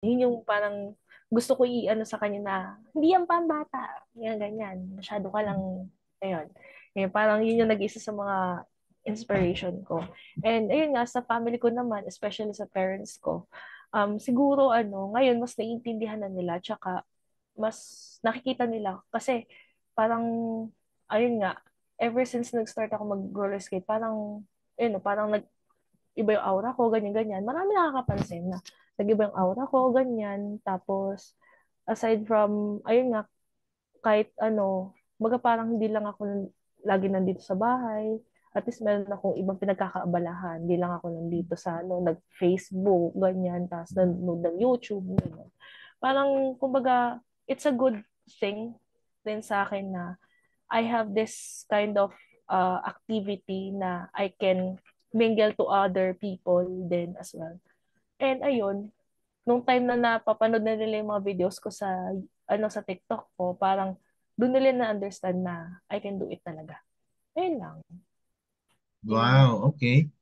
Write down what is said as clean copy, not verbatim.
Yun yung parang gusto ko i-ano sa kanya na, hindi yan pambata. Yan, ganyan. Masyado ka lang, ayun. Eh, parang yun yung nag-isa sa mga inspiration ko. And ayun nga, sa family ko naman, especially sa parents ko, siguro ngayon mas naiintindihan na nila, tsaka mas nakikita nila. Kasi parang, ayun nga, ever since nag-start ako mag-roller skate, parang, parang iba yung aura ko, ganyan-ganyan. Marami nakakapansin na nag-iba yung aura ko, ganyan. Tapos, aside from, ayun nga, kahit baga parang hindi lang ako lagi nandito sa bahay. At least meron akong ibang pinagkakaabalahan. Hindi lang ako nandito sa, nag-Facebook, ganyan, tapos nanonood ng YouTube, ganyan. Parang, kumbaga, it's a good thing din sa akin na I have this kind of activity na I can mingle to other people then as well. And ayun, nung time na napapanood na nila yung mga videos ko sa TikTok ko, parang doon nila na-understand na I can do it talaga. Ayun lang. Yun lang. Wow, okay.